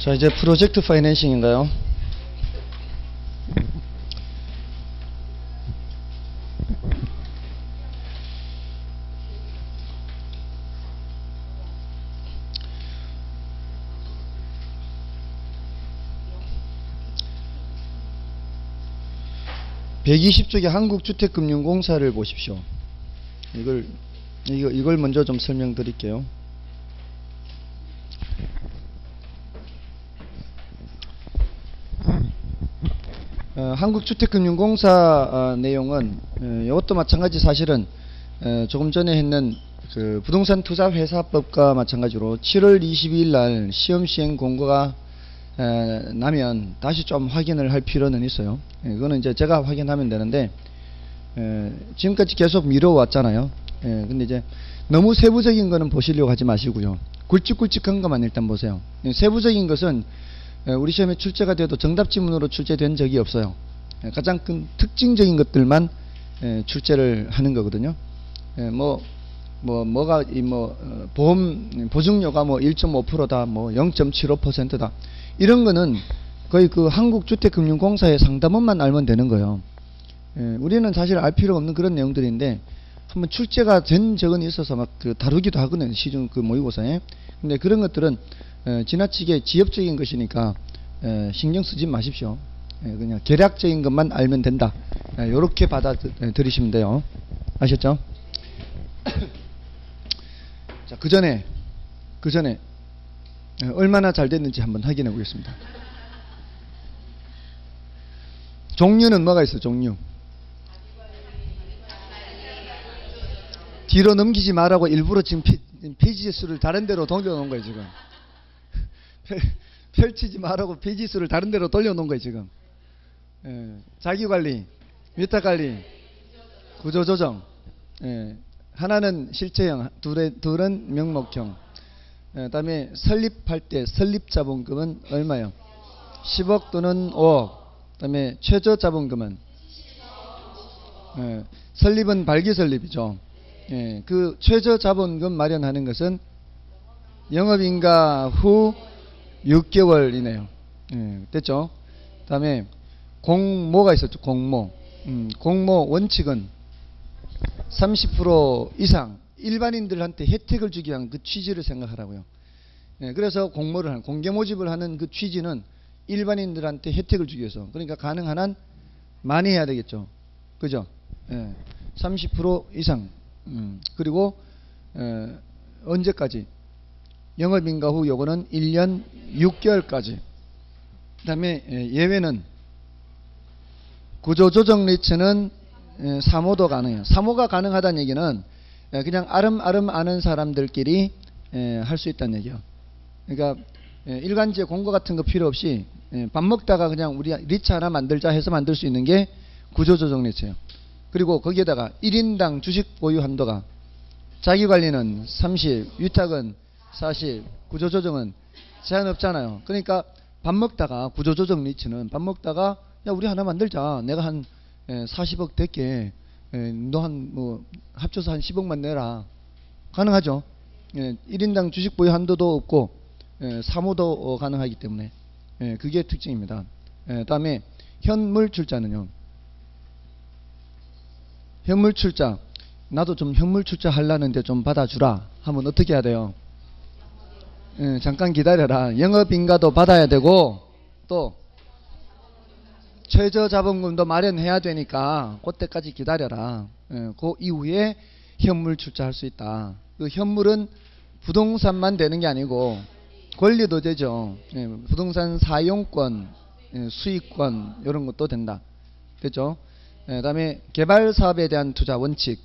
자, 이제 프로젝트 파이낸싱인가요? (120쪽의) 한국주택금융공사를 보십시오. 이걸 먼저 좀 설명드릴게요. 한국주택금융공사 내용은 이것도 마찬가지 사실은 조금 전에 했는 그 부동산투자회사법과 마찬가지로 7월 22일 날 시험 시행 공고가 나면 다시 좀 확인을 할 필요는 있어요. 그거는 이제 제가 확인하면 되는데 지금까지 계속 미뤄왔잖아요. 근데 이제 너무 세부적인 거는 보시려고 하지 마시고요. 굵직굵직한 것만 일단 보세요. 세부적인 것은 우리 시험에 출제가 돼도 정답 지문으로 출제된 적이 없어요. 가장 큰 특징적인 것들만 출제를 하는 거거든요. 보험 보증료가 뭐 1.5%다, 뭐 0.75%다. 이런 거는 거의 그 한국주택금융공사의 상담원만 알면 되는 거예요. 우리는 사실 알 필요 없는 그런 내용들인데 한번 출제가 된 적은 있어서 막 그 다루기도 하거든요. 시중 그 모의고사에. 근데 그런 것들은 지나치게 지엽적인 것이니까 신경 쓰지 마십시오. 그냥 계략적인 것만 알면 된다. 요렇게 받아들이시면 돼요. 아셨죠? 자, 그 전에 얼마나 잘 됐는지 한번 확인해 보겠습니다. 종류는 뭐가 있어요? 종류. 뒤로 넘기지 말라고 일부러 지금 페이지 수를 다른 데로 돌려놓은 거예요, 지금. 펼치지 말라고 페이지 수를 다른 데로 돌려놓은 거예요, 지금. 자기관리, 위탁관리, 구조조정. 하나는 실체형, 둘은 명목형. 다음에 설립할 때 설립자본금은 얼마요? 10억 또는 5억. 다음에 최저자본금은 설립은 발기설립이죠. 그 최저자본금 마련하는 것은 영업인가 후 6개월이네요. 됐죠? 다음에 공모가 있었죠. 공모 원칙은 30% 이상 일반인들한테 혜택을 주기 위한 그 취지를 생각하라고요. 그래서 공모를 하는, 공개 모집을 하는 그 취지는 일반인들한테 혜택을 주기 위해서. 그러니까 가능한 한 많이 해야 되겠죠. 그죠? 30% 이상. 그리고 언제까지? 영업인가 후 요거는 1년 6개월까지. 그 다음에 예외는 구조조정 리츠는 사모도 가능해요. 사모가 가능하다는 얘기는 그냥 아름 아는 사람들끼리 할 수 있다는 얘기예요. 그러니까 일간지에 공고 같은 거 필요 없이 밥 먹다가 그냥 우리 리츠 하나 만들자 해서 만들 수 있는 게 구조조정 리츠예요. 그리고 거기에다가 1인당 주식 보유 한도가 자기관리는 30, 위탁은 40, 구조조정은 제한 없잖아요. 그러니까 밥 먹다가 구조조정 리츠는 밥 먹다가 야 우리 하나 만들자. 내가 한 40억 될게. 너 한 뭐 합쳐서 한 10억만 내라. 가능하죠. 1인당 주식 보유 한도도 없고 사모도 가능하기 때문에 그게 특징입니다. 다음에 현물 출자는요. 현물 출자. 나도 좀 현물 출자 하려는데 좀 받아주라 하면 어떻게 해야 돼요? 잠깐 기다려라. 영업인가도 받아야 되고 또 최저자본금도 마련해야 되니까 그때까지 기다려라. 그 이후에 현물 출자할 수 있다. 그 현물은 부동산만 되는 게 아니고 권리도 되죠. 부동산 사용권, 수익권 이런 것도 된다. 됐죠? 다음에 개발사업에 대한 투자 원칙.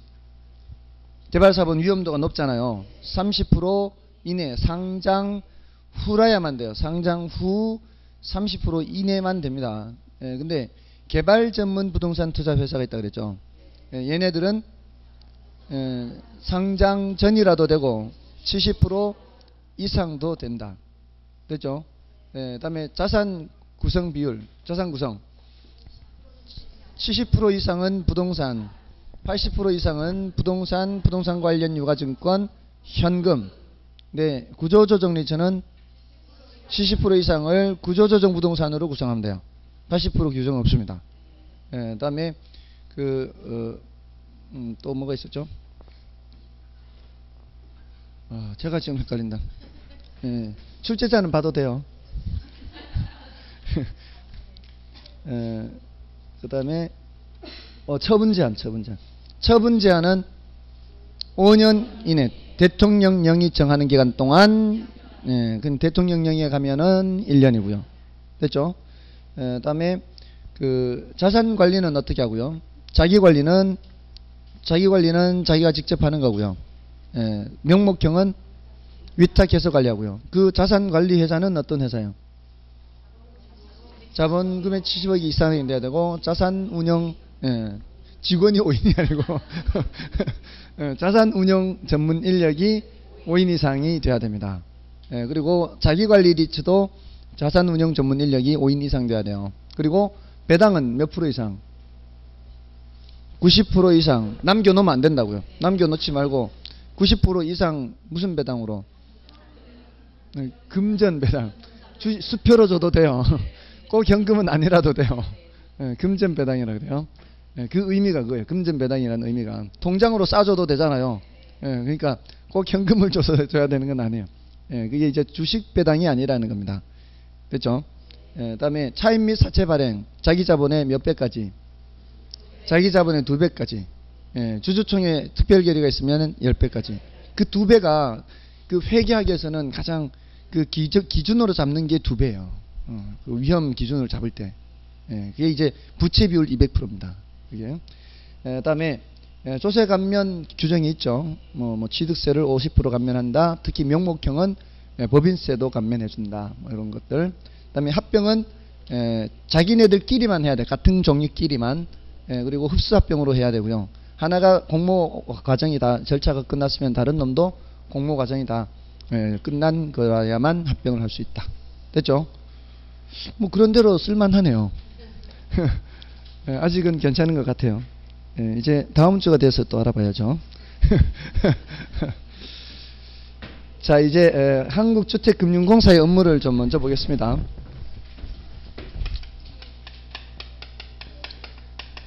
개발사업은 위험도가 높잖아요. 30% 이내 상장 후라야만 돼요. 상장 후 30% 이내만 됩니다. 근데 개발 전문 부동산 투자 회사가 있다 그랬죠. 얘네들은 상장 전이라도 되고 70% 이상도 된다. 됐죠? 다음에 자산 구성 비율, 자산 구성 70% 이상은 부동산, 80% 이상은 부동산 관련 유가증권, 현금. 네, 구조조정 리츠는 70% 이상을 구조조정 부동산으로 구성하면 돼요. 80% 규정은 없습니다. 그다음에 또 뭐가 있었죠? 제가 지금 헷갈린다. 출제자는 봐도 돼요. 그다음에 처분 제한. 처분 제한은 5년 이내 대통령령이 정하는 기간 동안, 그 대통령령에 가면은 1년이고요. 됐죠? 그다음에 자산 관리는 어떻게 하고요? 자기 관리는 자기가 직접 하는 거고요. 명목형은 위탁해서 관리하고요. 그 자산 관리 회사는 어떤 회사예요? 자본금의 70억 이상이 돼야 되고, 자산 운영 직원이 5인이 아니고 자산 운영 전문 인력이 5인 이상이 돼야 됩니다. 그리고 자기 관리 리츠도 자산 운영 전문 인력이 5인 이상 돼야 돼요. 그리고 배당은 몇 프로 이상? 90% 이상. 남겨놓으면 안 된다고요. 남겨놓지 말고 90% 이상. 무슨 배당으로? 금전 배당. 수표로 줘도 돼요. 꼭 현금은 아니라도 돼요. 금전 배당이라고 그래요. 그 의미가 그거예요. 금전 배당이라는 의미가. 통장으로 싸줘도 되잖아요. 그러니까 꼭 현금을 줘야 되는 건 아니에요. 그게 이제 주식 배당이 아니라는 겁니다. 됐죠? 그다음에 차임 및 사채 발행. 자기 자본의 몇 배까지? 자기 자본의 2배까지. 주주총회 특별 결의가 있으면 10배까지. 그 2배가 그 회계학에서는 가장 그 기준으로 잡는 게 2배예요. 그 위험 기준을 잡을 때. 그게 이제 부채 비율 200%입니다. 그게. 그다음에 조세 감면 규정이 있죠. 뭐 취득세를 50% 감면한다. 특히 명목형은 법인세도 감면해준다. 뭐 이런 것들. 그다음에 합병은 자기네들끼리만 해야 돼. 같은 종류끼리만. 그리고 흡수합병으로 해야 되고요. 하나가 공모 과정이 다 절차가 끝났으면 다른 놈도 공모 과정이 다 끝난 거야만 합병을 할 수 있다. 됐죠? 뭐 그런 대로 쓸만하네요. 아직은 괜찮은 것 같아요. 이제 다음 주가 돼서 또 알아봐야죠. 자, 이제 한국주택금융공사의 업무를 좀 먼저 보겠습니다.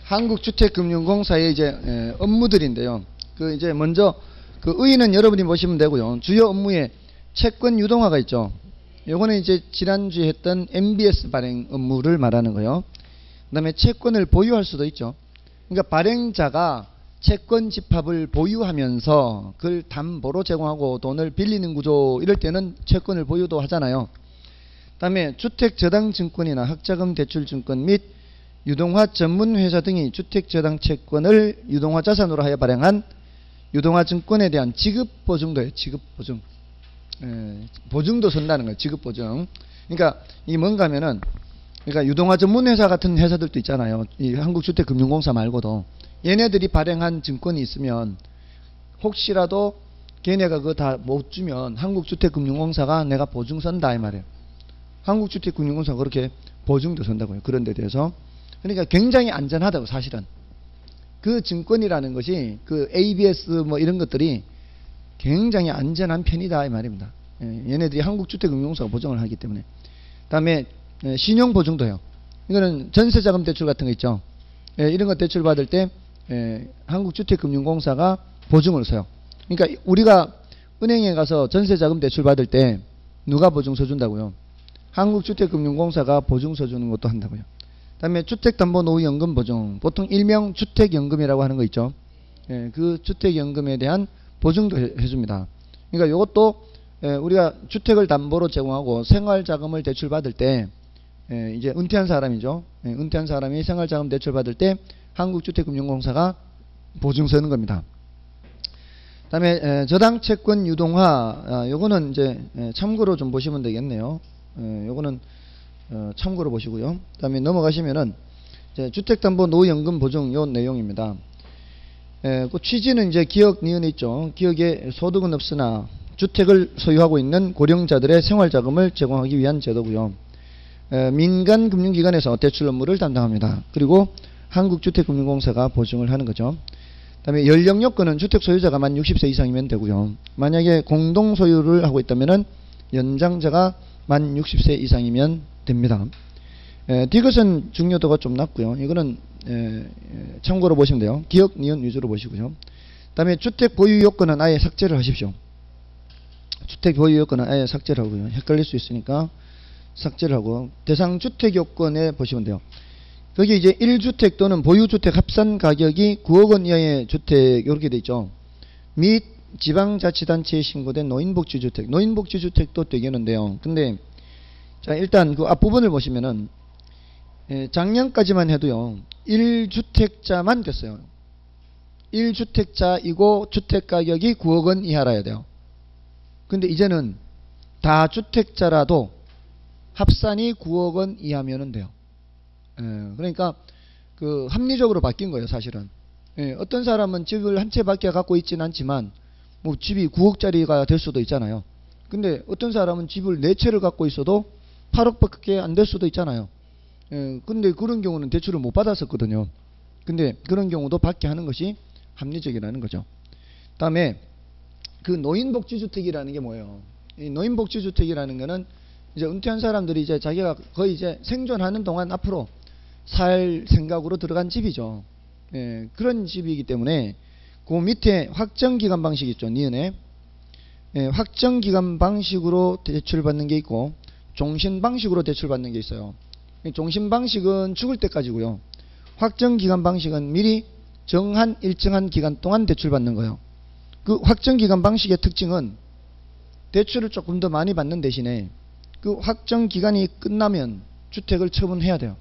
한국주택금융공사의 이제 업무들인데요. 그 이제 먼저 그 의의는 여러분이 보시면 되고요. 주요 업무에 채권 유동화가 있죠. 요거는 이제 지난주에 했던 MBS 발행 업무를 말하는 거예요. 그 다음에 채권을 보유할 수도 있죠. 그러니까 발행자가 채권 집합을 보유하면서 그걸 담보로 제공하고 돈을 빌리는 구조, 이럴 때는 채권을 보유도 하잖아요. 그 다음에 주택저당증권이나 학자금 대출증권 및 유동화 전문회사 등이 주택저당채권을 유동화 자산으로 하여 발행한 유동화증권에 대한 지급보증도예요. 지급보증. 보증도 선다는 거예요. 지급보증. 그러니까 이 뭔가 하면은, 그러니까 유동화 전문회사 같은 회사들도 있잖아요. 이 한국주택금융공사 말고도. 얘네들이 발행한 증권이 있으면 혹시라도 걔네가 그거 다 못 주면 한국주택금융공사가 내가 보증 선다 이 말이에요. 한국주택금융공사가 그렇게 보증도 선다고요. 그런 데 대해서. 그러니까 굉장히 안전하다고, 사실은. 그 증권이라는 것이 그 ABS 뭐 이런 것들이 굉장히 안전한 편이다 이 말입니다. 얘네들이 한국주택금융공사가 보증을 하기 때문에. 그다음에 신용보증도요. 이거는 전세자금 대출 같은 거 있죠. 이런 거 대출 받을 때 한국주택금융공사가 보증을 서요. 그러니까 우리가 은행에 가서 전세자금 대출 받을 때 누가 보증서 준다고요? 한국주택금융공사가 보증서 주는 것도 한다고요. 그다음에 주택담보노후연금 보증, 보통 일명 주택연금이라고 하는 거 있죠. 그 주택연금에 대한 보증도 해줍니다. 그러니까 이것도 우리가 주택을 담보로 제공하고 생활자금을 대출받을 때 이제 은퇴한 사람이죠. 은퇴한 사람이 생활자금 대출받을 때 한국주택금융공사가 보증 서는 겁니다. 그다음에 저당채권 유동화, 요거는 이제 참고로 좀 보시면 되겠네요. 요거는 참고로 보시고요. 그다음에 넘어가시면은 이제 주택담보노후연금 보증 요 내용입니다. 그 취지는 이제 기억 니은에 있죠. 기억에 소득은 없으나 주택을 소유하고 있는 고령자들의 생활자금을 제공하기 위한 제도고요. 민간 금융기관에서 대출 업무를 담당합니다. 그리고 한국주택금융공사가 보증을 하는 거죠. 그다음에 연령 요건은 주택 소유자가 만 60세 이상이면 되고요. 만약에 공동 소유를 하고 있다면은 연장자가 만 60세 이상이면 됩니다. 디귿은 중요도가 좀 낮고요. 이거는 참고로 보시면 돼요. 기억, 니은 위주로 보시고요. 그 다음에 주택 보유 요건은 아예 삭제를 하십시오. 주택 보유 요건은 아예 삭제를 하고요. 헷갈릴 수 있으니까 삭제를 하고, 대상 주택 요건에 보시면 돼요. 여기 이제 1주택 또는 보유주택 합산 가격이 9억 원 이하의 주택 이렇게 돼 있죠. 및 지방자치단체에 신고된 노인복지주택. 노인복지주택도 되겠는데요. 근데 자, 일단 그 앞부분을 보시면은 작년까지만 해도요 1주택자만 됐어요. 1주택자이고 주택가격이 9억 원 이하라야 돼요. 근데 이제는 다주택자라도 합산이 9억 원 이하면은 돼요. 그러니까 그 합리적으로 바뀐 거예요, 사실은. 어떤 사람은 집을 한 채밖에 갖고 있지는 않지만 뭐 집이 9억짜리가 될 수도 있잖아요. 근데 어떤 사람은 집을 4채를 갖고 있어도 8억밖에 안 될 수도 있잖아요. 근데 그런 경우는 대출을 못 받았었거든요. 근데 그런 경우도 받게 하는 것이 합리적이라는 거죠. 다음에 그 노인복지주택이라는 게 뭐예요? 이 노인복지주택이라는 거는 이제 은퇴한 사람들이 이제 자기가 거의 이제 생존하는 동안 앞으로 살 생각으로 들어간 집이죠. 그런 집이기 때문에 그 밑에 확정기간 방식 있죠. 니은에 확정기간 방식으로 대출받는 게 있고 종신 방식으로 대출받는 게 있어요. 종신 방식은 죽을 때까지고요. 확정기간 방식은 미리 정한 일정한 기간 동안 대출받는 거예요. 그 확정기간 방식의 특징은 대출을 조금 더 많이 받는 대신에 그 확정기간이 끝나면 주택을 처분해야 돼요.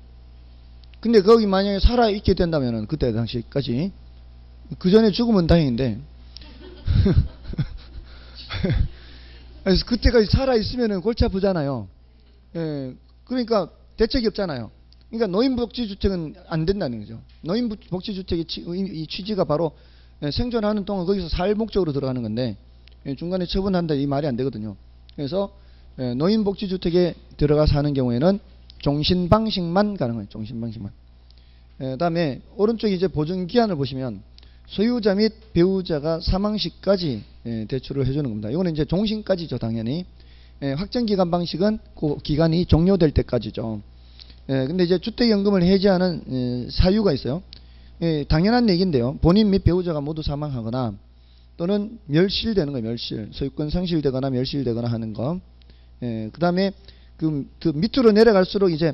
근데 거기 만약에 살아있게 된다면 그때 당시까지, 그 전에 죽으면 다행인데 그래서 그때까지 살아있으면 골치 아프잖아요. 그러니까 대책이 없잖아요. 그러니까 노인복지주택은 안 된다는 거죠. 노인복지주택의 이 취지가 바로 생존하는 동안 거기서 살 목적으로 들어가는 건데 중간에 처분한다 이 말이 안 되거든요. 그래서 노인복지주택에 들어가 사는 경우에는 종신방식만 가능해요. 종신방식만. 다음에 오른쪽에 이제 보증기한을 보시면 소유자 및 배우자가 사망 시까지 대출을 해주는 겁니다. 이거는 이제 종신까지죠, 당연히. 확정기간 방식은 그 기간이 종료될 때까지죠. 근데 이제 주택연금을 해지하는 사유가 있어요. 당연한 얘기인데요. 본인 및 배우자가 모두 사망하거나 또는 멸실되는 거예요. 멸실. 소유권 상실되거나 멸실되거나 하는 거. 그 다음에 그 밑으로 내려갈수록 이제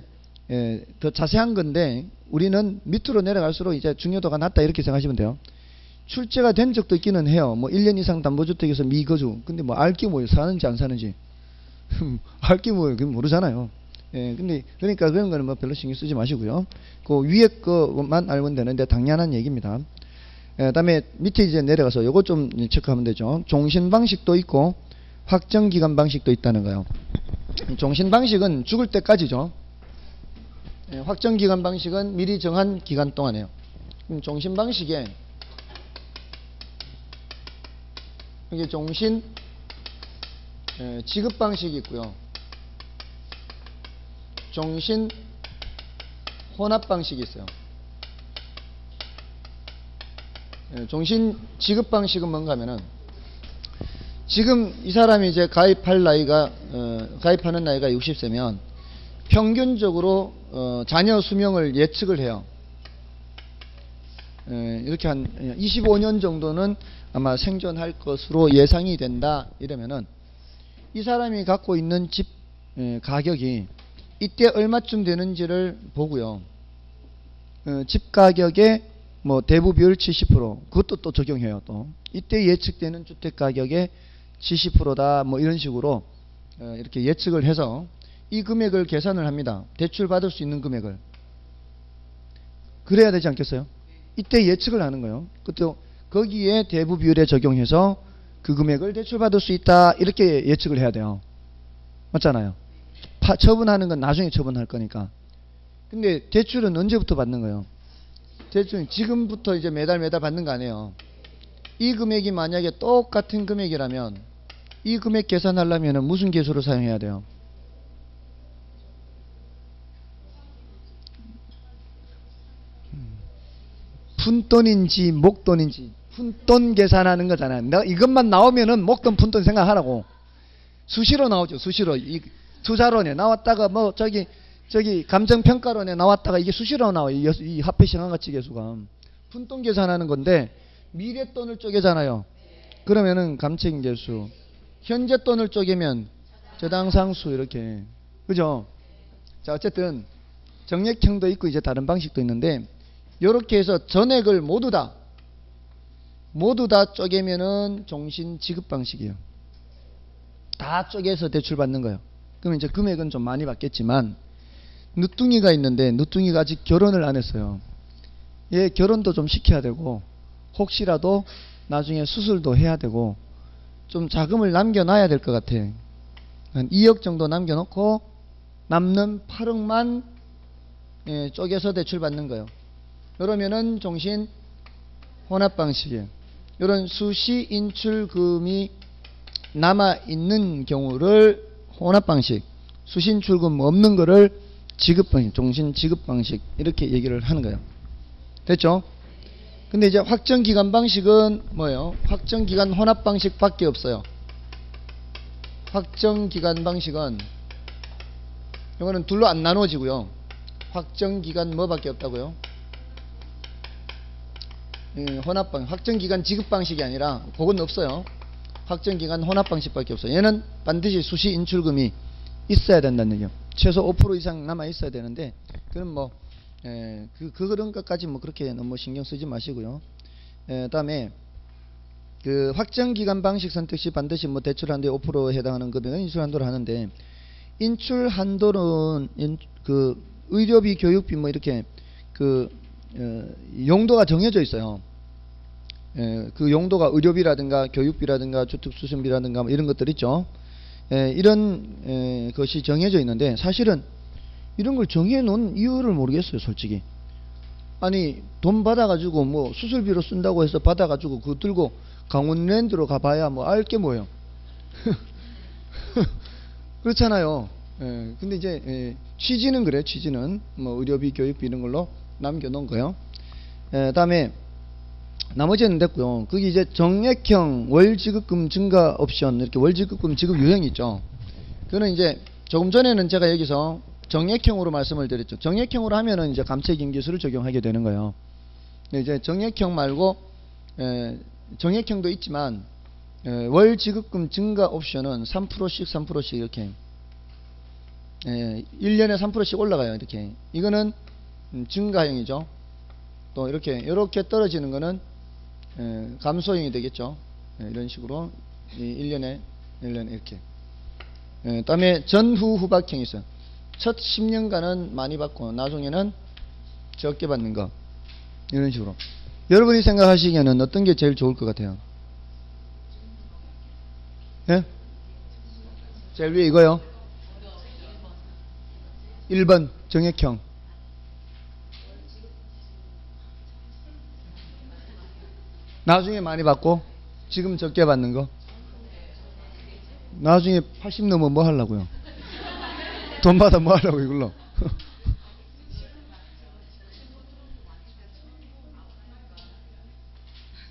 더 자세한 건데 우리는 밑으로 내려갈수록 이제 중요도가 낮다 이렇게 생각하시면 돼요. 출제가 된 적도 있기는 해요. 뭐 1년 이상 담보주택에서 미거주. 근데 뭐 알게 뭐예요? 사는지 안 사는지. 알게 뭐예요? 그건 모르잖아요. 근데 그러니까 그런 거는 뭐 별로 신경 쓰지 마시고요. 그 위에 거만 알면 되는데 당연한 얘기입니다. 그다음에 밑에 이제 내려가서 요거 좀 체크하면 되죠. 종신 방식도 있고 확정기간 방식도 있다는 거예요. 종신 방식은 죽을 때까지죠. 확정기간 방식은 미리 정한 기간 동안이에요. 종신 방식에 이게 종신 지급 방식이 있고요. 종신 혼합 방식이 있어요. 종신 지급 방식은 뭔가 하면은 지금 이 사람이 이제 가입하는 나이가 60세면 평균적으로 자녀 수명을 예측을 해요. 이렇게 한 25년 정도는 아마 생존할 것으로 예상이 된다 이러면은 이 사람이 갖고 있는 집 가격이 이때 얼마쯤 되는지를 보고요. 집 가격의 뭐 대부 비율 70% 그것도 또 적용해요. 또 이때 예측되는 주택 가격의 70%다 뭐 이런 식으로 이렇게 예측을 해서 이 금액을 계산을 합니다. 대출 받을 수 있는 금액을. 그래야 되지 않겠어요? 이때 예측을 하는 거예요. 그것도 거기에 대부 비율에 적용해서 그 금액을 대출 받을 수 있다 이렇게 예측을 해야 돼요. 맞잖아요. 처분하는 건 나중에 처분할 거니까. 근데 대출은 언제부터 받는 거예요? 대출은 지금부터 이제 매달 받는 거 아니에요. 이 금액이 만약에 똑같은 금액이라면 이 금액 계산하려면 무슨 계수를 사용해야 돼요? 푼돈인지 목돈인지 푼돈 계산하는 거잖아요. 내가 이것만 나오면은 목돈 푼돈 생각하라고. 수시로 나오죠. 수시로. 투자론에 나왔다가 뭐 저기 감정평가론에 나왔다가 이게 수시로 나와. 이 화폐 시간가치 계수가 푼돈 계산하는 건데 미래 돈을 쪼개잖아요. 그러면은 감책 계수, 현재 돈을 쪼개면 저당상수 이렇게, 그죠? 자, 어쨌든 정액형도 있고 이제 다른 방식도 있는데, 요렇게 해서 전액을 모두 다 쪼개면은 종신 지급 방식이에요. 다 쪼개서 대출 받는 거예요. 그러면 이제 금액은 좀 많이 받겠지만, 늦둥이가 있는데 늦둥이가 아직 결혼을 안 했어요. 얘 결혼도 좀 시켜야 되고, 혹시라도 나중에 수술도 해야 되고, 좀 자금을 남겨놔야 될 것 같아. 한 2억 정도 남겨놓고 남는 8억만 쪼개서 대출 받는 거예요. 그러면은 종신 혼합 방식이에요. 이런 수시 인출금이 남아있는 경우를 혼합 방식, 수시 인출금 없는 거를 지급 방식, 종신 지급 방식 이렇게 얘기를 하는 거예요. 됐죠? 근데 이제 확정기간 방식은 뭐예요? 확정기간 혼합 방식 밖에 없어요. 확정기간 방식은 이거는 둘로 안 나눠지고요. 확정기간 뭐밖에 없다고요? 혼합 방식, 확정기간 지급 방식이 아니라 그건 없어요. 확정기간 혼합 방식밖에 없어요. 얘는 반드시 수시 인출금이 있어야 된다는 얘기예요. 최소 5% 이상 남아 있어야 되는데, 그럼 뭐 그런 것까지 뭐 그렇게 너무 신경 쓰지 마시고요. 다음에 그 확정기간 방식 선택 시 반드시 뭐 대출 한도에 5%에 해당하는 금액은 인출 한도를 하는데, 인출 한도는 그 의료비, 교육비 뭐 이렇게 그 용도가 정해져 있어요. 그 용도가 의료비라든가 교육비라든가 주택수선비라든가 뭐 이런 것들 있죠. 이런 것이 정해져 있는데, 사실은 이런 걸 정해 놓은 이유를 모르겠어요, 솔직히. 아니, 돈 받아가지고 뭐 수술비로 쓴다고 해서 받아가지고 그거 들고 강원랜드로 가봐야 뭐 알 게 뭐예요. 그렇잖아요. 근데 이제 취지는 그래. 취지는 뭐 의료비, 교육비 이런 걸로 남겨놓은 거예요. 다음에 나머지는 됐고요. 거기 이제 정액형 월지급금 증가 옵션, 이렇게 월지급금 지급 유형이 있죠. 그거는 이제 조금 전에는 제가 여기서 정액형으로 말씀을 드렸죠. 정액형으로 하면은 이제 감책인기수를 적용하게 되는 거예요. 근데 이제 정액형 말고 정액형도 있지만 월지급금 증가 옵션은 3%씩 이렇게 1년에 3%씩 올라가요. 이렇게. 이거는 증가형이죠. 또 이렇게 떨어지는 거는 감소형이 되겠죠. 이런 식으로 1년에 이렇게. 다음에 전후 후박형이 있어요. 첫 10년간은 많이 받고 나중에는 적게 받는 거. 이런 식으로. 여러분이 생각하시기에는 어떤 게 제일 좋을 것 같아요? 예? 제일 위에 이거요. 1번 정액형. 나중에 많이 받고 지금 적게 받는 거. 나중에 80 넘으면 뭐 하려고요? 돈 받아 뭐 하려고 이걸로.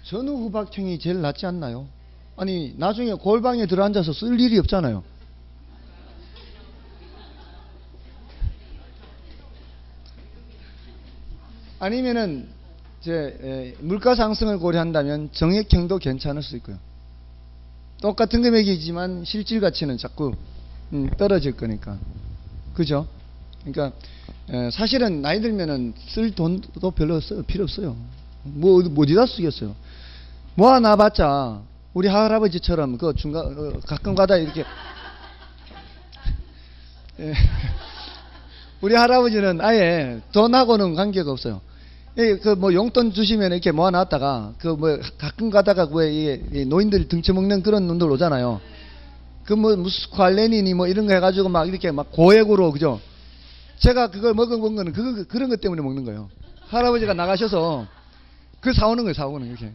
전후 후박형이 제일 낫지 않나요? 아니, 나중에 골방에 들어앉아서 쓸 일이 없잖아요. 아니면은 물가 상승을 고려한다면 정액형도 괜찮을 수 있고요. 똑같은 금액이지만 실질 가치는 자꾸 떨어질 거니까. 그죠? 그러니까 사실은 나이 들면은 쓸 돈도 별로 필요 없어요. 뭐 어디다 쓰겠어요? 모아놔봤자 우리 할아버지처럼 그 중간 가끔 가다 이렇게 우리 할아버지는 아예 돈하고는 관계가 없어요. 그 뭐 용돈 주시면 이렇게 모아놨다가 그 뭐 가끔 가다가 왜 노인들 등쳐먹는 그런 놈들 오잖아요. 그 뭐 무슨 괄레니니 뭐 이런 거 해가지고 막 이렇게 막 고액으로, 그죠? 제가 그걸 먹은 거는 그런 것 때문에 먹는 거예요. 할아버지가 나가셔서 그 사오는 거예요, 사오는 이렇게.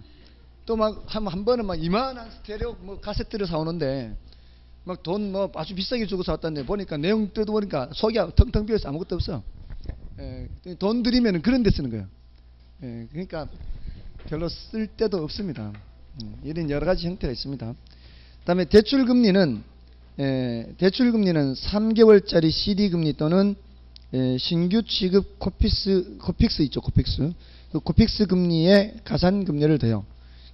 또 막 한 번은 막 이만한 스테레오 뭐 카세트를 사오는데 막 돈 뭐 아주 비싸게 주고 사왔다는데 보니까 내용 뜯어보니까 속이 텅텅 비어서 아무것도 없어. 돈 들이면 그런 데 쓰는 거예요. 그러니까 별로 쓸 데도 없습니다. 이런 여러 가지 형태가 있습니다. 그 다음에 대출 금리는 대출금리는 3개월짜리 CD금리 또는 신규 취급 코픽스 있죠. 코픽스. 그 코픽스 금리에 가산금리를 더요.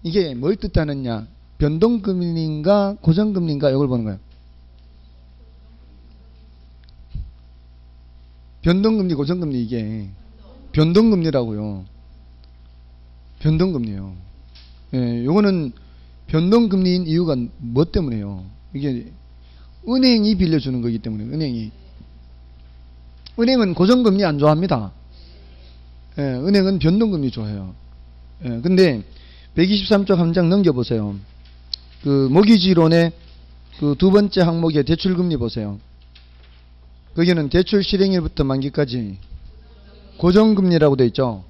이게 뭘 뜻하느냐. 변동금리인가 고정금리인가 이걸 보는 거예요. 변동금리 고정금리 이게 변동금리라고요. 변동금리요. 요거는 변동금리인 이유가 뭐 때문에요? 이게 은행이 빌려주는 거기 때문에 은행은 고정금리 안 좋아합니다. 은행은 변동금리 좋아해요. 근데 123쪽 한 장 넘겨보세요. 그 모기지론의 그 두 번째 항목에 대출금리 보세요. 거기는 대출 실행일부터 만기까지 고정금리라고 되어 있죠.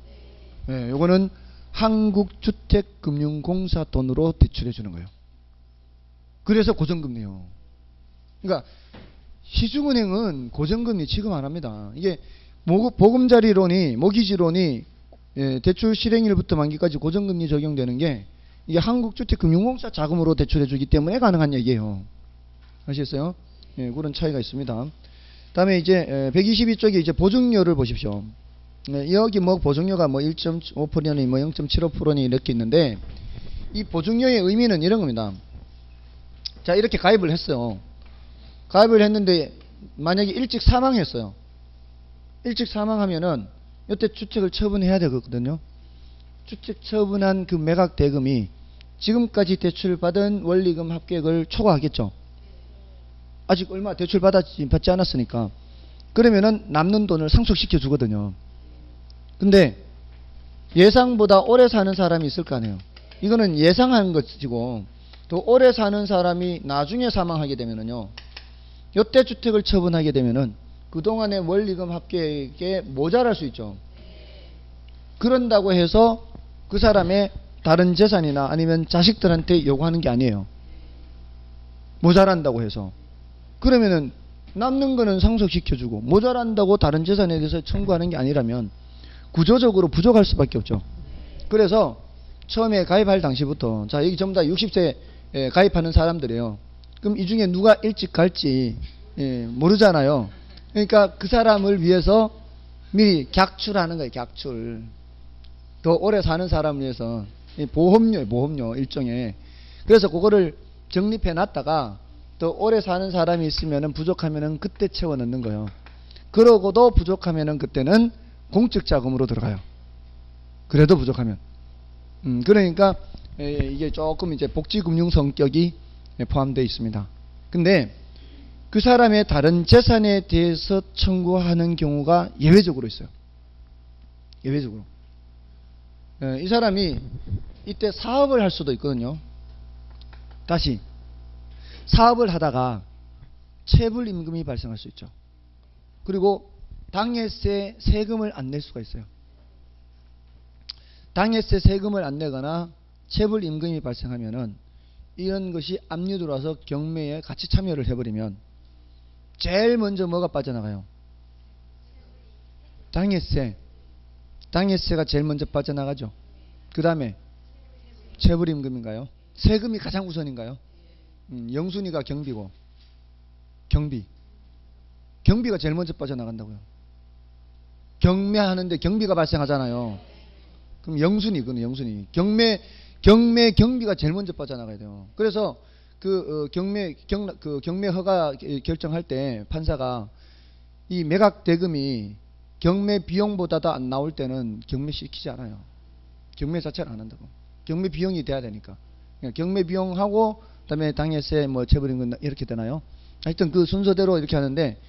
요거는 한국주택금융공사 돈으로 대출해 주는 거예요. 그래서 고정금리요. 그러니까 시중은행은 고정금리 취급 안 합니다. 이게 보금자리론이 모기지론이 대출 실행일부터 만기까지 고정금리 적용되는 게 이게 한국주택금융공사 자금으로 대출해 주기 때문에 가능한 얘기예요. 아시겠어요? 그런 차이가 있습니다. 다음에 이제 122쪽에 이제 보증료를 보십시오. 여기 뭐 보증료가 뭐 1.5%니 뭐 0.75%니 이렇게 있는데 이 보증료의 의미는 이런 겁니다. 자, 이렇게 가입을 했어요. 가입을 했는데 만약에 일찍 사망했어요. 일찍 사망하면은 이때 주택을 처분해야 되거든요. 주택 처분한 그 매각 대금이 지금까지 대출받은 원리금 합계액을 초과하겠죠. 아직 얼마 대출 받지 않았으니까. 그러면은 남는 돈을 상속시켜 주거든요. 근데 예상보다 오래 사는 사람이 있을 거 아니에요. 이거는 예상하는 것이고, 또 오래 사는 사람이 나중에 사망하게 되면은요, 요때 주택을 처분하게 되면은 그동안의 원리금 합계액에 모자랄 수 있죠. 그런다고 해서 그 사람의 다른 재산이나 아니면 자식들한테 요구하는 게 아니에요. 모자란다고 해서. 그러면은 남는 거는 상속시켜주고 모자란다고 다른 재산에 대해서 청구하는 게 아니라면 구조적으로 부족할 수밖에 없죠. 그래서 처음에 가입할 당시부터, 자, 여기 전부 다 60세 가입하는 사람들이에요. 그럼 이 중에 누가 일찍 갈지 모르잖아요. 그러니까 그 사람을 위해서 미리 객출하는 거예요. 객출. 더 오래 사는 사람을 위해서 보험료 일종의. 그래서 그거를 적립해 놨다가 더 오래 사는 사람이 있으면은 부족하면은 그때 채워 넣는 거예요. 그러고도 부족하면은 그때는 공적 자금으로 들어가요. 그래도 부족하면. 그러니까 이게 조금 이제 복지금융 성격이 포함되어 있습니다. 근데 그 사람의 다른 재산에 대해서 청구하는 경우가 예외적으로 있어요. 예외적으로. 이 사람이 이때 사업을 할 수도 있거든요. 다시 사업을 하다가 체불임금이 발생할 수 있죠. 그리고 당해세 세금을 안 낼 수가 있어요. 당해세 세금을 안 내거나 체불임금이 발생하면은 이런 것이 압류 들어와서 경매에 같이 참여를 해버리면 제일 먼저 뭐가 빠져나가요? 당해세. 당해세가 제일 먼저 빠져나가죠. 그 다음에 체불임금인가요? 세금이 가장 우선인가요? 영순위가 경비고, 경비가 제일 먼저 빠져나간다고요. 경매하는데 경비가 발생하잖아요. 그럼 영순위거든요. 영순위. 경비가 제일 먼저 빠져나가야 돼요. 그래서 경매 허가 결정할 때 판사가 이 매각 대금이 경매 비용보다도 안 나올 때는 경매 시키지 않아요. 경매 자체를 안 한다고. 경매 비용이 돼야 되니까. 경매 비용하고 그다음에 당해세 뭐 체불임금 이렇게 되나요? 하여튼 그 순서대로 이렇게 하는데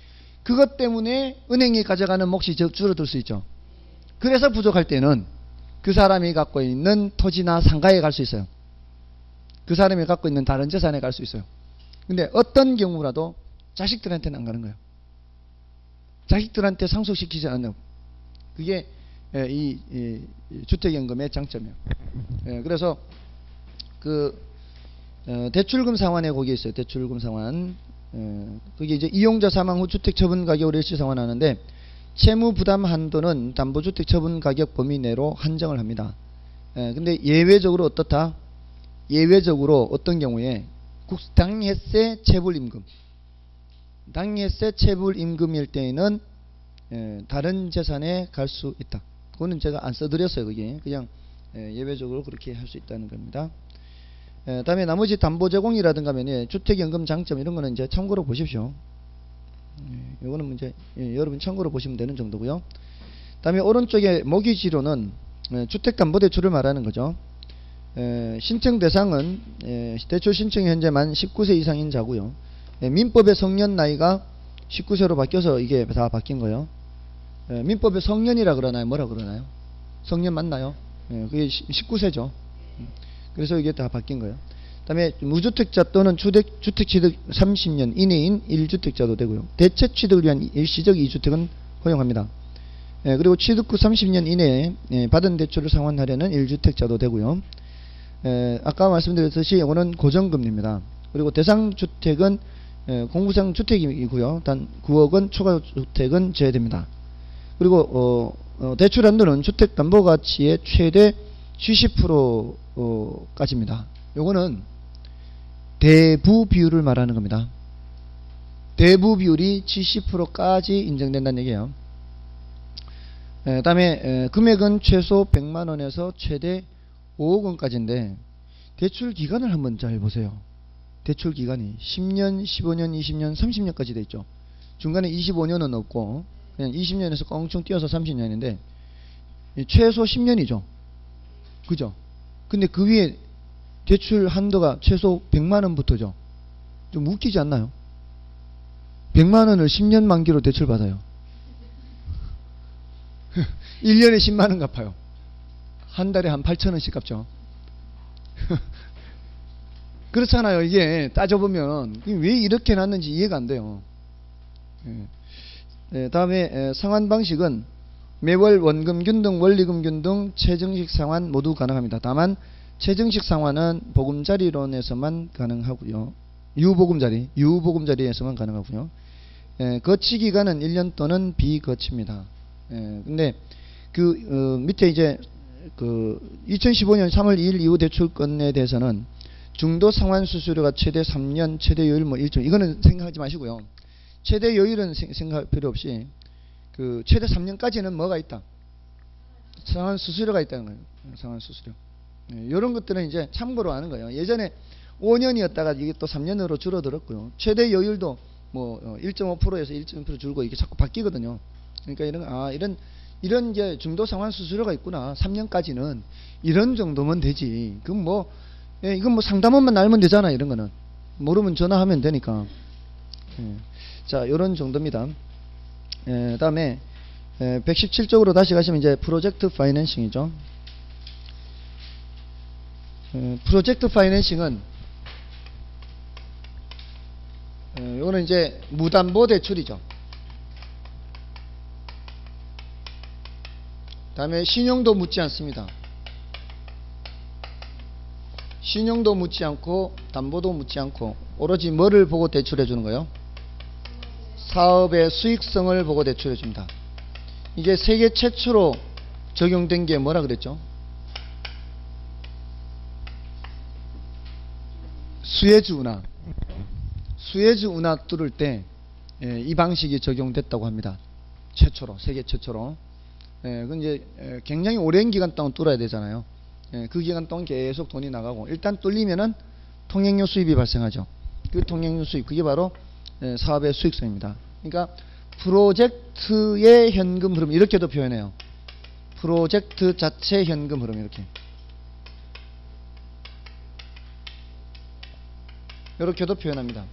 그것 때문에 은행이 가져가는 몫이 줄어들 수 있죠. 그래서 부족할 때는 그 사람이 갖고 있는 토지나 상가에 갈 수 있어요. 그 사람이 갖고 있는 다른 재산에 갈 수 있어요. 근데 어떤 경우라도 자식들한테는 안 가는 거예요. 자식들한테 상속시키지 않는. 그게 이 주택연금의 장점이에요. 그래서 대출금 상환에 거기에 있어요. 대출금 상환. 그게 이제 이용자 사망 후 주택 처분 가격을 일시 상환하는데 채무 부담 한도는 담보주택 처분 가격 범위 내로 한정을 합니다. 근데 예외적으로 어떻다? 예외적으로 어떤 경우에 당해세 체불임금 당해세 체불 임금일 때에는 다른 재산에 갈 수 있다. 그거는 제가 안 써드렸어요. 그게 그냥 예외적으로 그렇게 할 수 있다는 겁니다. 다음에 나머지 담보 제공이라든가 하면 주택연금 장점 이런 거는 이제 참고로 보십시오. 이거는 이제 여러분 참고로 보시면 되는 정도고요. 다음에 오른쪽에 모기지로는 주택담보대출을 말하는 거죠. 신청 대상은 대출 신청 현재 만 19세 이상인 자고요. 민법의 성년 나이가 19세로 바뀌어서 이게 다 바뀐 거예요. 민법의 성년이라 그러나요? 뭐라 그러나요? 성년 맞나요? 그게 19세죠. 그래서 이게 다 바뀐 거예요. 다음에 무주택자 또는 주택취득 30년 이내인 1주택자도 되고요. 대체취득을 위한 일시적 2주택은 허용합니다. 그리고 취득 후 30년 이내에 받은 대출을 상환하려는 1주택자도 되고요. 아까 말씀드렸듯이 이거는 고정금리입니다. 그리고 대상 주택은 공구상 주택이고요. 단 9억원 초과 주택은 제외됩니다. 그리고 대출 한도는 주택담보가치의 최대 70%까지입니다. 요거는 대부 비율을 말하는 겁니다. 대부 비율이 70%까지 인정된다는 얘기예요. 다음에 금액은 최소 100만원에서 최대 5억원까지인데 대출 기간을 한번 잘 보세요. 대출 기간이 10년, 15년, 20년, 30년까지 돼 있죠. 중간에 25년은 없고 그냥 20년에서 껑충 뛰어서 30년인데 최소 10년이죠. 그죠? 근데 그 위에 대출 한도가 최소 100만원부터죠. 좀 웃기지 않나요? 100만원을 10년 만기로 대출 받아요. 1년에 10만원 갚아요. 한 달에 한 8천원씩 갚죠. 그렇잖아요. 이게 따져보면 왜 이렇게 났는지 이해가 안 돼요. 다음에 상환 방식은 매월 원금 균등, 원리금 균등, 최정식 상환 모두 가능합니다. 다만 최정식 상환은 보금자리론에서만 가능하고요. 유보금자리에서만 가능하고요. 거치 기간은 1년 또는 비거치입니다. 근데 그 밑에 이제 그 2015년 3월 2일 이후 대출건에 대해서는 중도 상환 수수료가 최대 3년, 최대 요일 뭐 일정 이거는 생각하지 마시고요. 최대 요일은 생각할 필요 없이 그 최대 3년까지는 뭐가 있다? 상환 수수료가 있다는 거예요. 상환 수수료. 이런 것들은 이제 참고로 하는 거예요. 예전에 5년이었다가 이게 또 3년으로 줄어들었고요. 최대 요율도 뭐 1.5%에서 1.1% 줄고 이게 자꾸 바뀌거든요. 그러니까 이런 이제 중도 상환 수수료가 있구나. 3년까지는 이런 정도면 되지. 그럼 뭐 이건 뭐 상담원만 알면 되잖아. 이런 거는 모르면 전화하면 되니까. 자, 이런 정도입니다. 다음에 117쪽으로 다시 가시면 이제 프로젝트 파이낸싱이죠. 프로젝트 파이낸싱은 이거는 이제 무담보 대출이죠. 다음에 신용도 묻지 않습니다. 신용도 묻지 않고 담보도 묻지 않고 오로지 뭐를 보고 대출해 주는 거예요? 사업의 수익성을 보고 대출해 줍니다. 이게 세계 최초로 적용된 게 뭐라 그랬죠? 수에즈 운하. 수에즈 운하 뚫을 때 이 방식이 적용됐다고 합니다. 최초로, 세계 최초로. 그건 이제 굉장히 오랜 기간 동안 뚫어야 되잖아요. 그 기간 동안 계속 돈이 나가고 일단 뚫리면은 통행료 수입이 발생하죠. 그 통행료 수입 그게 바로 사업의 수익성입니다. 그러니까 프로젝트의 현금 흐름 이렇게도 표현해요. 프로젝트 자체 현금 흐름 이렇게도 표현합니다.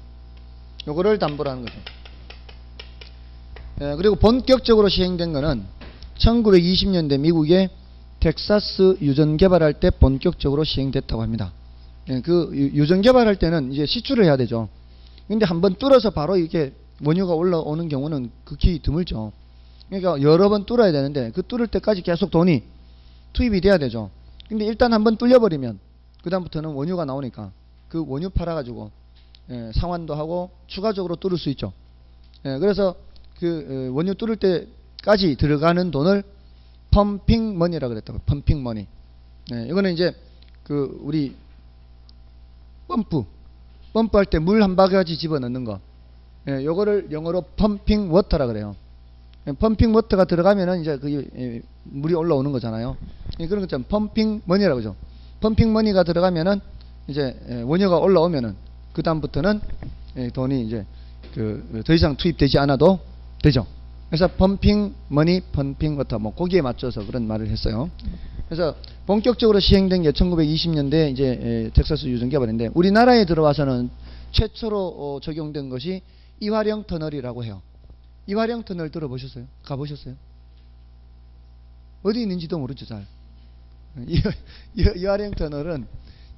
요거를 담보로 하는 거죠. 그리고 본격적으로 시행된 거는 1920년대 미국의 텍사스 유전 개발할 때 본격적으로 시행됐다고 합니다. 그 유전 개발할 때는 이제 시추를 해야 되죠. 근데 한번 뚫어서 바로 이렇게 원유가 올라오는 경우는 극히 드물죠. 그러니까 여러 번 뚫어야 되는데 그 뚫을 때까지 계속 돈이 투입이 돼야 되죠. 근데 일단 한번 뚫려버리면 그 다음부터는 원유가 나오니까 그 원유 팔아가지고 상환도 하고 추가적으로 뚫을 수 있죠. 그래서 그 원유 뚫을 때까지 들어가는 돈을 펌핑 머니라고 그랬다고. 펌핑 머니. 이거는 이제 그 우리 펌프 할 때 물 한 바가지 집어넣는 거. 요거를 영어로 펌핑 워터라 그래요. 펌핑 워터가 들어가면은 이제 그 물이 올라오는 거잖아요. 그런 것처럼 펌핑 머니라고 그러죠. 펌핑 머니가 들어가면은 이제 원료가 올라오면은 그 다음부터는 돈이 이제 더 이상 투입되지 않아도 되죠. 그래서 펌핑 머니, 펌핑 워터, 뭐 거기에 맞춰서 그런 말을 했어요. 그래서 본격적으로 시행된 게 1920년대 이제 텍사스 유전개발인데, 우리나라에 들어와서는 최초로 적용된 것이 이화령 터널이라고 해요. 이화령 터널 들어보셨어요? 가보셨어요? 어디 있는지도 모르죠, 잘. 이화령 터널은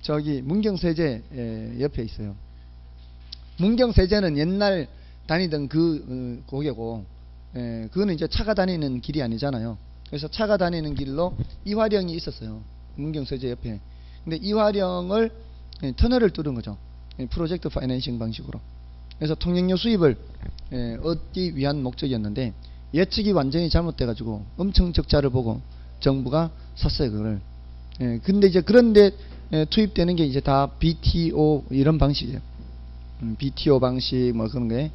저기 문경세제 옆에 있어요. 문경세제는 옛날 다니던 그 고개고, 그거는 이제 차가 다니는 길이 아니잖아요. 그래서 차가 다니는 길로 이화령이 있었어요. 문경세제 옆에. 근데 이화령을 터널을 뚫은 거죠. 프로젝트 파이낸싱 방식으로. 그래서 통행료 수입을 얻기 위한 목적이었는데, 예측이 완전히 잘못돼가지고 엄청 적자를 보고 정부가 샀어요, 그걸. 근데 이제 그런데 투입되는 게 이제 다 BTO 이런 방식이에요. BTO 방식 뭐 그런 게,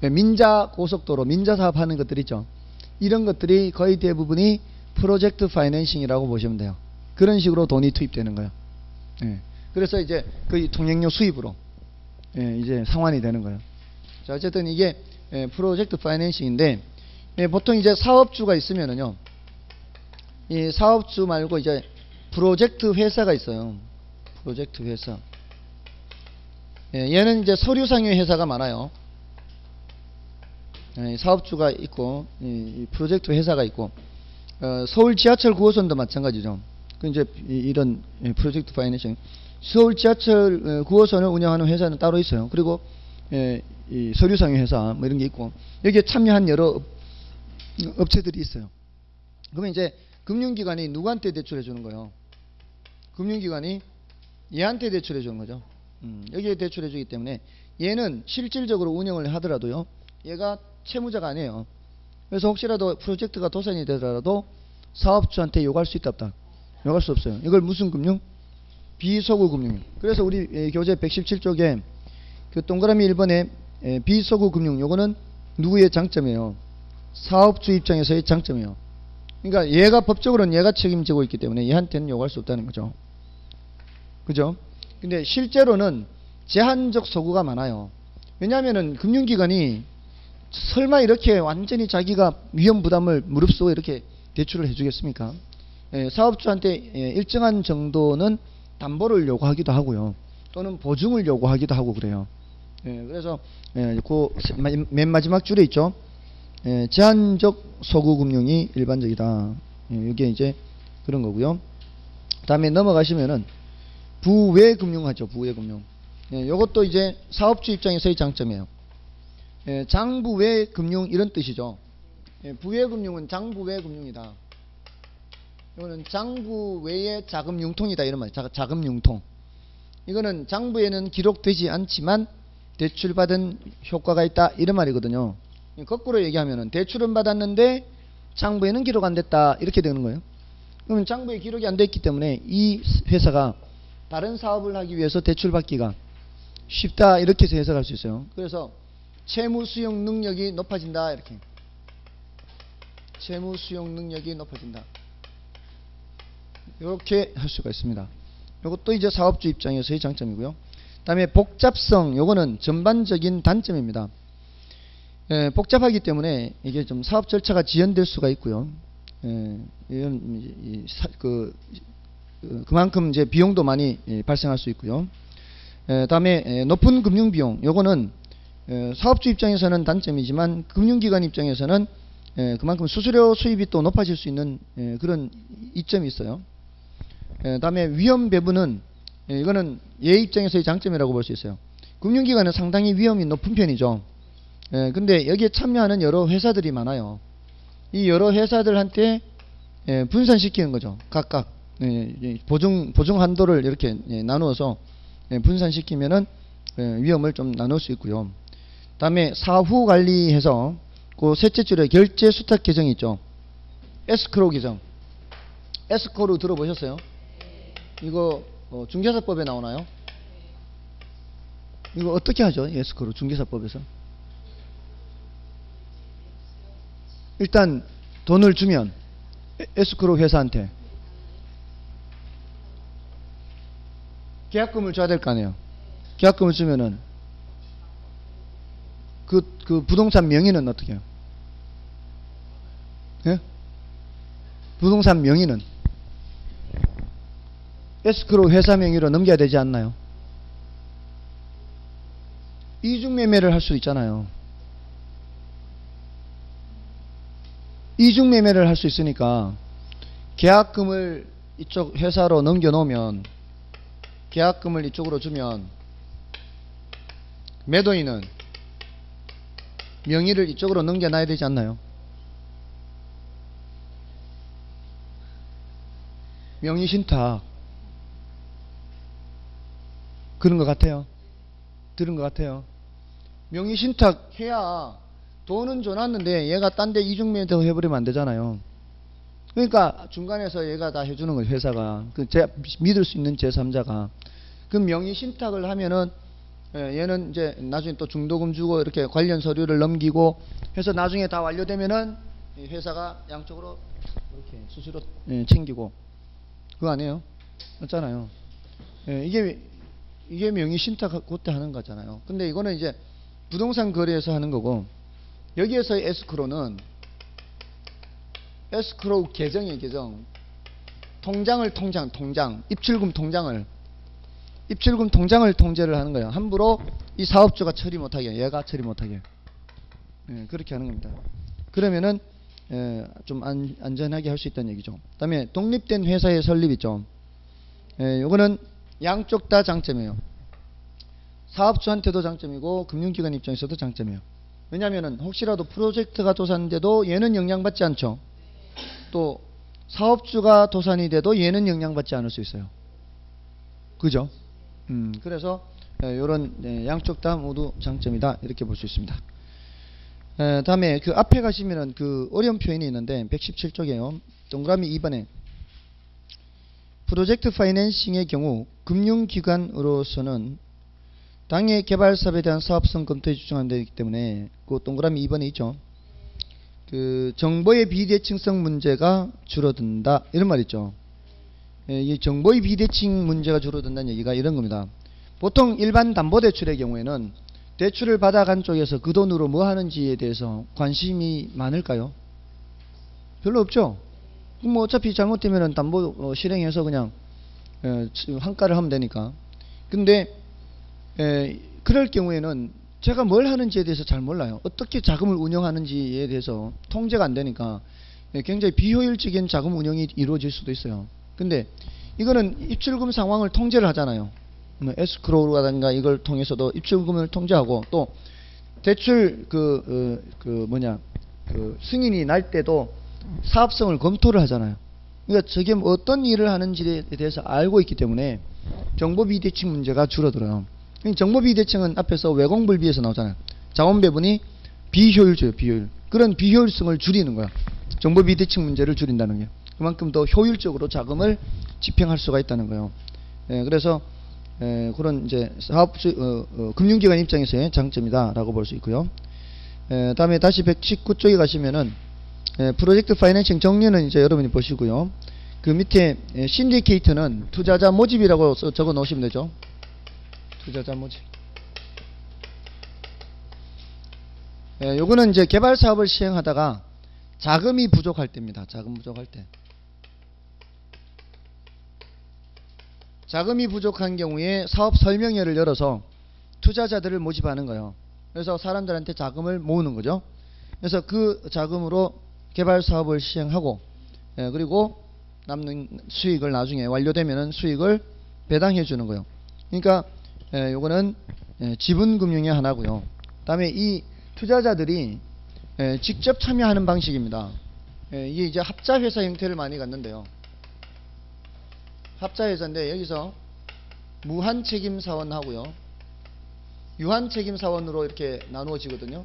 민자 고속도로, 민자 사업하는 것들 있죠. 이런 것들이 거의 대부분이 프로젝트 파이낸싱이라고 보시면 돼요. 그런 식으로 돈이 투입되는 거예요. 그래서 이제 그 통행료 수입으로 이제 상환이 되는 거예요. 자, 어쨌든 이게 프로젝트 파이낸싱인데, 보통 이제 사업주가 있으면은요, 이 사업주 말고 이제 프로젝트 회사가 있어요. 프로젝트 회사. 얘는 이제 서류상의 회사가 많아요. 사업주가 있고, 이 프로젝트 회사가 있고, 서울 지하철 9호선도 마찬가지죠. 그 이제 이런 프로젝트 파이낸싱. 서울 지하철 9호선을 운영하는 회사는 따로 있어요. 그리고 이 서류상의 회사 뭐 이런 게 있고, 여기에 참여한 여러 업체들이 있어요. 그러면 이제 금융기관이 누구한테 대출해 주는 거예요? 금융기관이 얘한테 대출해 주는 거죠. 여기에 대출해 주기 때문에 얘는 실질적으로 운영을 하더라도요, 얘가 채무자가 아니에요. 그래서 혹시라도 프로젝트가 도산이 되더라도 사업주한테 요구할 수 있다 없다? 요구할 수 없어요. 이걸 무슨 금융? 비소구 금융. 그래서 우리 교재 117쪽에 그 동그라미 1번에 비소구 금융, 요거는 누구의 장점이에요? 사업주 입장에서의 장점이에요. 그러니까 얘가 법적으로는 얘가 책임지고 있기 때문에 얘한테는 요구할 수 없다는 거죠. 그죠? 근데 실제로는 제한적 소구가 많아요. 왜냐하면은 금융기관이 설마 이렇게 완전히 자기가 위험 부담을 무릅쓰고 이렇게 대출을 해주겠습니까? 사업주한테 일정한 정도는 담보를 요구하기도 하고요, 또는 보증을 요구하기도 하고 그래요. 그래서 그 맨 마지막 줄에 있죠. 제한적 소구 금융이 일반적이다. 이게 이제 그런 거고요. 다음에 넘어가시면은 부외 금융하죠. 부외 금융. 이것도 이제 사업주 입장에서의 장점이에요. 장부외 금융 이런 뜻이죠. 부외 금융은 장부외 금융이다. 이거는 장부외의 자금 융통이다 이런 말이에요. 자금 융통. 이거는 장부에는 기록되지 않지만 대출받은 효과가 있다 이런 말이거든요. 거꾸로 얘기하면은 대출은 받았는데 장부에는 기록 안 됐다 이렇게 되는 거예요. 그러면 장부에 기록이 안 됐기 때문에 이 회사가 다른 사업을 하기 위해서 대출받기가 쉽다 이렇게 해서 해석할 수 있어요. 그래서 채무 수용 능력이 높아진다 이렇게. 채무 수용 능력이 높아진다. 이렇게 할 수가 있습니다. 이것도 이제 사업주 입장에서의 장점이고요. 다음에 복잡성, 요거는 전반적인 단점입니다. 복잡하기 때문에 이게 좀 사업 절차가 지연될 수가 있고요. 그만큼 이제 비용도 많이 발생할 수 있고요. 다음에 높은 금융 비용, 요거는 사업주 입장에서는 단점이지만 금융기관 입장에서는 그만큼 수수료 수입이 또 높아질 수 있는 그런 이점이 있어요. 다음에 위험 배분은 이거는 얘 입장에서의 장점이라고 볼 수 있어요. 금융기관은 상당히 위험이 높은 편이죠. 근데 여기에 참여하는 여러 회사들이 많아요. 이 여러 회사들한테 분산시키는 거죠. 각각 보증 한도를 이렇게 나누어서 분산시키면은 위험을 좀 나눌 수 있고요. 다음에 사후 관리해서 그 셋째 줄에 결제 수탁 계정이 있죠. 에스크로우 계정. 에스크로우 들어보셨어요? 이거 중개사법에 나오나요? 이거 어떻게 하죠? 에스크로우 중개사법에서 일단 돈을 주면 에스크로우 회사한테 계약금을 줘야 될 거 아니에요. 계약금을 주면은 그 부동산 명의는 어떻게 해요? 예? 부동산 명의는 에스크로우 회사 명의로 넘겨야 되지 않나요? 이중매매를 할 수 있잖아요. 이중매매를 할 수 있으니까 계약금을 이쪽 회사로 넘겨놓으면, 계약금을 이쪽으로 주면 매도인은 명의를 이쪽으로 넘겨놔야 되지 않나요? 명의신탁 그런 것 같아요. 들은 것 같아요. 명의신탁 해야 돈은 줘놨는데 얘가 딴 데 이중매도 해버리면 안 되잖아요. 그러니까 중간에서 얘가 다 해주는 거예요. 회사가. 믿을 수 있는 제3자가. 그 명의신탁을 하면은 얘는 이제 나중에 또 중도금 주고 이렇게 관련 서류를 넘기고 해서 나중에 다 완료되면은 회사가 양쪽으로 이렇게 수수료 챙기고. 그거 아니에요? 맞잖아요. 이게 명의신탁 그때 하는 거잖아요. 근데 이거는 이제 부동산 거래에서 하는 거고, 여기에서의 에스크로우는 에스크로우 계정이에요. 계정. 통장. 입출금 통장을 통제를 하는 거예요. 함부로 이 사업주가 처리 못하게, 얘가 처리 못하게. 그렇게 하는 겁니다. 그러면은 좀 안전하게 할 수 있다는 얘기죠. 그 다음에 독립된 회사의 설립 있죠. 요거는 양쪽 다 장점이에요. 사업주한테도 장점이고 금융기관 입장에서도 장점이에요. 왜냐하면 혹시라도 프로젝트가 도산돼도 얘는 영향받지 않죠. 또 사업주가 도산이 돼도 얘는 영향받지 않을 수 있어요. 그죠? 그래서 이런 양쪽 다 모두 장점이다, 이렇게 볼 수 있습니다. 다음에 그 앞에 가시면은 그 어려운 표현이 있는데 117쪽이에요. 동그라미 2번에 프로젝트 파이낸싱의 경우 금융기관으로서는 당해 개발 사업에 대한 사업성 검토에 집중한다기 때문에 그 동그라미 2번에 있죠. 그 정보의 비대칭성 문제가 줄어든다, 이런 말 있죠. 이 정보의 비대칭 문제가 줄어든다는 얘기가 이런 겁니다. 보통 일반 담보대출의 경우에는 대출을 받아간 쪽에서 그 돈으로 뭐 하는지에 대해서 관심이 많을까요? 별로 없죠. 뭐 어차피 잘못되면 담보 실행해서 그냥 환가를 하면 되니까. 근데 그럴 경우에는 제가 뭘 하는지에 대해서 잘 몰라요. 어떻게 자금을 운영하는지에 대해서 통제가 안 되니까 굉장히 비효율적인 자금 운영이 이루어질 수도 있어요. 근데 이거는 입출금 상황을 통제를 하잖아요. 에스크로우라든가 이걸 통해서도 입출금을 통제하고, 또 대출 승인이 날 때도 사업성을 검토를 하잖아요. 그러니까 저게 어떤 일을 하는지에 대해서 알고 있기 때문에 정보 비대칭 문제가 줄어들어요. 정보 비대칭은 앞에서 외공불비에서 나오잖아요. 자원 배분이 비효율적이에요. 비효율. 그런 비효율성을 줄이는 거야. 정보 비대칭 문제를 줄인다는 게. 그만큼 더 효율적으로 자금을 집행할 수가 있다는 거예요. 그래서 그런 이제 사업주 금융기관 입장에서의 장점이다라고 볼 수 있고요. 다음에 다시 119쪽에 가시면은 프로젝트 파이낸싱 정리는 이제 여러분이 보시고요. 그 밑에 신디케이트는 투자자 모집이라고 적어 놓으시면 되죠. 투자자 모집. 요거는 이제 개발 사업을 시행하다가 자금이 부족할 때입니다. 자금 부족할 때. 자금이 부족한 경우에 사업 설명회를 열어서 투자자들을 모집하는 거예요. 그래서 사람들한테 자금을 모으는 거죠. 그래서 그 자금으로 개발 사업을 시행하고, 그리고 남는 수익을 나중에 완료되면은 수익을 배당해 주는 거예요. 그러니까 요거는 지분금융의 하나고요. 그다음에 이 투자자들이 직접 참여하는 방식입니다. 이게 이제 합자회사 형태를 많이 갖는데요. 합자회사인데 여기서 무한책임사원하고요, 유한책임사원으로 이렇게 나누어지거든요.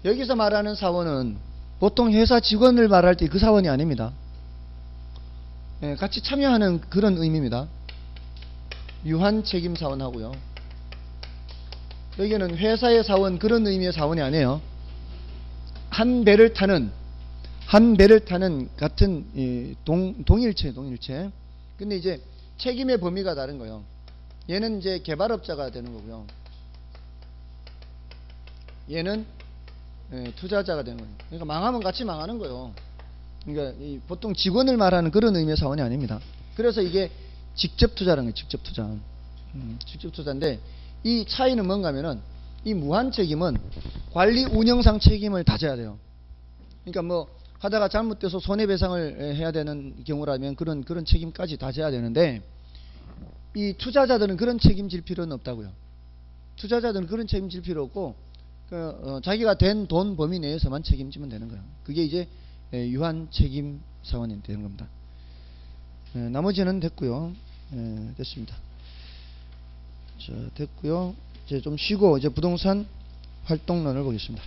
여기서 말하는 사원은 보통 회사 직원을 말할 때 그 사원이 아닙니다. 같이 참여하는 그런 의미입니다. 유한책임사원하고요. 여기는 회사의 사원, 그런 의미의 사원이 아니에요. 한 배를 타는 같은 동일체. 근데 이제 책임의 범위가 다른 거예요. 얘는 이제 개발업자가 되는 거고요. 얘는 투자자가 되는 거예요. 그러니까 망하면 같이 망하는 거예요. 그러니까 보통 직원을 말하는 그런 의미의 사원이 아닙니다. 그래서 이게 직접 투자라는 거예요. 직접 투자. 직접 투자인데 이 차이는 뭔가 하면은 이 무한 책임은 관리 운영상 책임을 다 져야 돼요. 그러니까 뭐 하다가 잘못돼서 손해배상을 해야 되는 경우라면 그런 책임까지 다 져야 되는데 이 투자자들은 그런 책임질 필요는 없다고요. 투자자들은 그런 책임질 필요 없고 자기가 된 돈 범위 내에서만 책임지면 되는 거예요. 그게 이제 유한 책임 사원이 되는 겁니다. 나머지는 됐고요. 됐습니다. 자, 됐고요. 이제 좀 쉬고 이제 부동산 활동론을 보겠습니다.